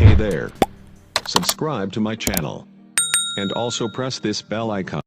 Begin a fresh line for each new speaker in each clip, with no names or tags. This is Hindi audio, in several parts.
Hey there. Subscribe to my channel. And also press this bell icon.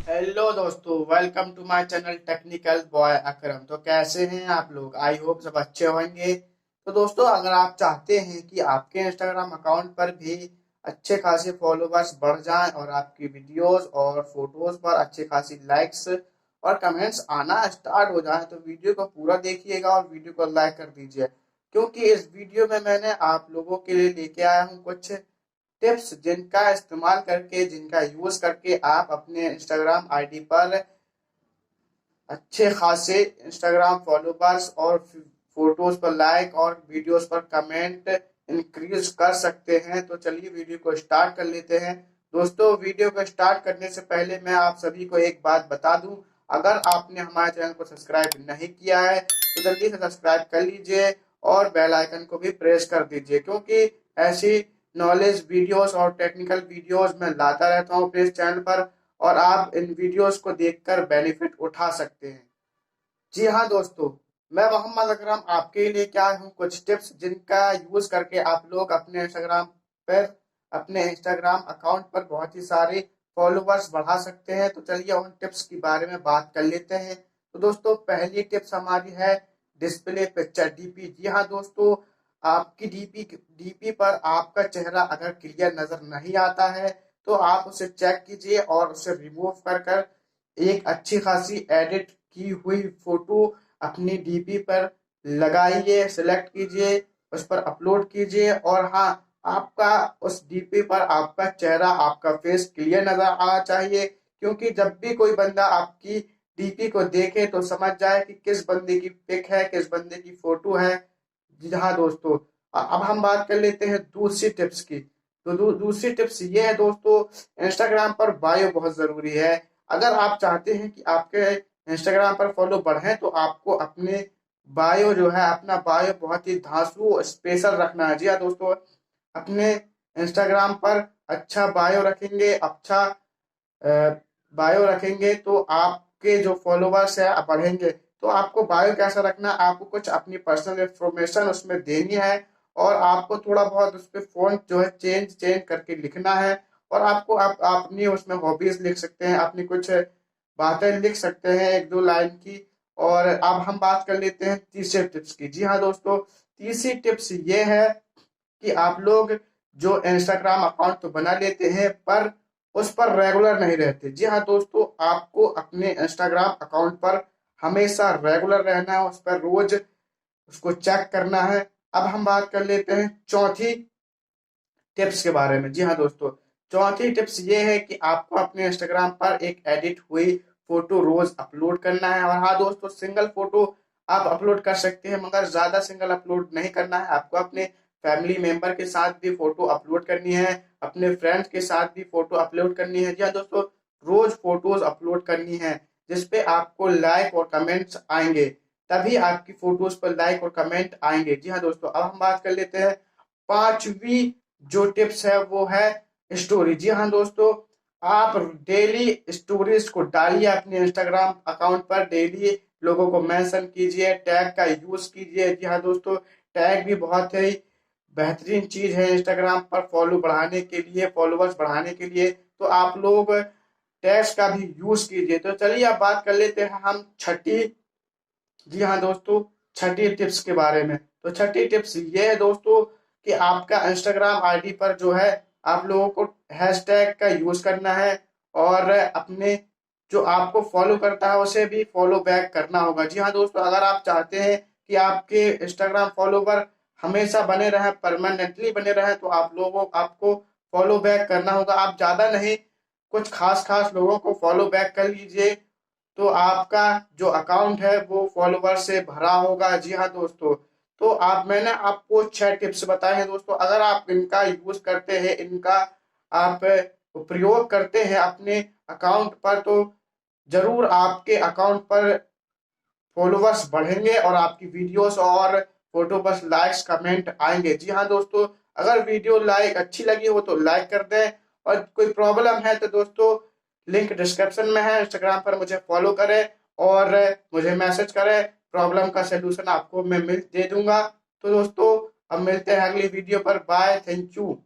Hello दोस्तों, welcome to my channel technical boy Akram. तो कैसे हैं आप लोग? आई होप सब अच्छे होंगे। तो दोस्तों, अगर आप चाहते हैं कि आपके इंस्टाग्राम अकाउंट पर भी अच्छे खासे फॉलोवर्स बढ़ जाएं और आपकी वीडियोस और फोटोज पर अच्छे खासी लाइक्स और कमेंट्स आना स्टार्ट हो जाए, तो वीडियो को पूरा देखिएगा और वीडियो को लाइक कर दीजिए, क्योंकि इस वीडियो में मैंने आप लोगों के लिए लेके आया हूँ कुछ टिप्स जिनका इस्तेमाल करके, जिनका यूज करके आप अपने इंस्टाग्राम आईडी पर अच्छे खासे इंस्टाग्राम फॉलोवर्स और फोटोज पर लाइक और वीडियोस पर कमेंट इंक्रीज कर सकते हैं। तो चलिए वीडियो को स्टार्ट कर लेते हैं। दोस्तों, वीडियो को स्टार्ट करने से पहले मैं आप सभी को एक बात बता दूं, अगर आपने हमारे चैनल को सब्सक्राइब नहीं किया है तो जल्दी से सब्सक्राइब कर लीजिए और बेल आइकन को भी प्रेस कर दीजिए, क्योंकि ऐसी नॉलेज वीडियोस और टेक्निकल वीडियोस मैं लाता रहता हूँ अपने इस चैनल पर, और आप इन वीडियोस को देखकर बेनिफिट उठा सकते हैं। जी हाँ दोस्तों, मैं मोहम्मद अकरम आपके लिए क्या हूँ कुछ टिप्स जिनका यूज करके आप लोग अपने इंस्टाग्राम अकाउंट पर बहुत ही सारे फॉलोवर्स बढ़ा सकते हैं। तो चलिए उन टिप्स के बारे में बात कर लेते हैं। तो दोस्तों, पहली टिप्स हमारी है डिस्प्ले पिक्चर डीपी। जी हाँ दोस्तों, आपकी डीपी पर आपका चेहरा अगर क्लियर नजर नहीं आता है तो आप उसे चेक कीजिए और उसे रिमूव कर कर एक अच्छी खासी एडिट की हुई फोटो अपनी डीपी पर लगाइए, सिलेक्ट कीजिए, उस पर अपलोड कीजिए। और हाँ, आपका उस डीपी पर आपका चेहरा, आपका फेस क्लियर नजर आना चाहिए, क्योंकि जब भी कोई बंदा आपकी डीपी को देखे तो समझ जाए कि किस बंदे की पिक है, किस बंदे की फोटो है। जी हाँ दोस्तों, अब हम बात कर लेते हैं दूसरी टिप्स की। तो दूसरी टिप्स ये है दोस्तों, इंस्टाग्राम पर बायो बहुत जरूरी है। अगर आप चाहते हैं कि आपके इंस्टाग्राम पर फॉलो बढ़े तो आपको अपने बायो जो है, अपना बायो बहुत ही धांसू स्पेशल रखना है। जी हाँ दोस्तों, अपने इंस्टाग्राम पर अच्छा बायो रखेंगे, अच्छा बायो रखेंगे तो आपके जो फॉलोवर्स है बढ़ेंगे। तो आपको बायो कैसा रखना है, आपको कुछ अपनी पर्सनल इंफॉर्मेशन उसमें देनी है और आपको थोड़ा बहुत उस पर फॉन्ट जो है चेंज चेंज करके लिखना है। और आपको आप अपनी उसमें हॉबीज लिख सकते हैं, अपनी कुछ बातें लिख सकते हैं एक दो लाइन की। और अब हम बात कर लेते हैं तीसरे टिप्स की। जी हाँ दोस्तों, तीसरी टिप्स ये है कि आप लोग जो इंस्टाग्राम अकाउंट तो बना लेते हैं पर उस पर रेगुलर नहीं रहते। जी हाँ दोस्तों, आपको अपने इंस्टाग्राम अकाउंट पर हमेशा रेगुलर रहना है, उस पर रोज उसको चेक करना है। अब हम बात कर लेते हैं चौथी टिप्स के बारे में। जी हाँ दोस्तों, चौथी टिप्स ये है कि आपको अपने इंस्टाग्राम पर एक एडिट हुई फोटो रोज अपलोड करना है। और हाँ दोस्तों, सिंगल फोटो आप अपलोड कर सकते हैं, मगर ज्यादा सिंगल अपलोड नहीं करना है। आपको अपने फैमिली मेंबर के साथ भी फोटो अपलोड करनी है, अपने फ्रेंड्स के साथ भी फोटो अपलोड करनी है। जी हाँ दोस्तों, रोज फोटोज अपलोड करनी है जिसपे आपको लाइक और कमेंट्स आएंगे, तभी आपकी फोटोज पर लाइक और कमेंट आएंगे। जी हाँ दोस्तों, अब हम बात कर लेते हैं पांचवी जो टिप्स है वो है स्टोरी। जी हाँ दोस्तों, आप डेली स्टोरीज को डालिए अपने इंस्टाग्राम अकाउंट पर, डेली लोगों को मेंशन कीजिए, टैग का यूज कीजिए। जी हाँ दोस्तों, टैग भी बहुत ही बेहतरीन चीज है इंस्टाग्राम पर फॉलो बढ़ाने के लिए, फॉलोवर्स बढ़ाने के लिए। तो आप लोग टैग्स का भी यूज कीजिए। तो चलिए अब बात कर लेते हैं हम छठी, जी हाँ दोस्तों, छठी टिप्स के बारे में। तो छठी टिप्स ये है दोस्तों कि आपका इंस्टाग्राम आईडी पर जो है आप लोगों को हैशटैग का यूज करना है और अपने जो आपको फॉलो करता है उसे भी फॉलो बैक करना होगा। जी हाँ दोस्तों, अगर आप चाहते हैं कि आपके इंस्टाग्राम फॉलोवर हमेशा बने रहे, परमानेंटली बने रहे, तो आपको फॉलो बैक करना होगा। आप ज्यादा नहीं, कुछ खास खास लोगों को फॉलो बैक कर लीजिए, तो आपका जो अकाउंट है वो फॉलोवर से भरा होगा। जी हाँ दोस्तों, तो मैंने आपको 6 टिप्स बताए हैं दोस्तों। अगर आप इनका यूज करते हैं, इनका आप प्रयोग करते हैं अपने अकाउंट पर, तो जरूर आपके अकाउंट पर फॉलोवर्स बढ़ेंगे और आपकी वीडियोस और फोटो बस लाइक्स कमेंट आएंगे। जी हाँ दोस्तों, अगर वीडियो लाइक अच्छी लगी हो तो लाइक कर दें, और कोई प्रॉब्लम है तो दोस्तों लिंक डिस्क्रिप्शन में है, इंस्टाग्राम पर मुझे फॉलो करें और मुझे मैसेज करें, प्रॉब्लम का सलूशन आपको मैं मिल दे दूंगा। तो दोस्तों, अब मिलते हैं अगली वीडियो पर। Bye, thank you.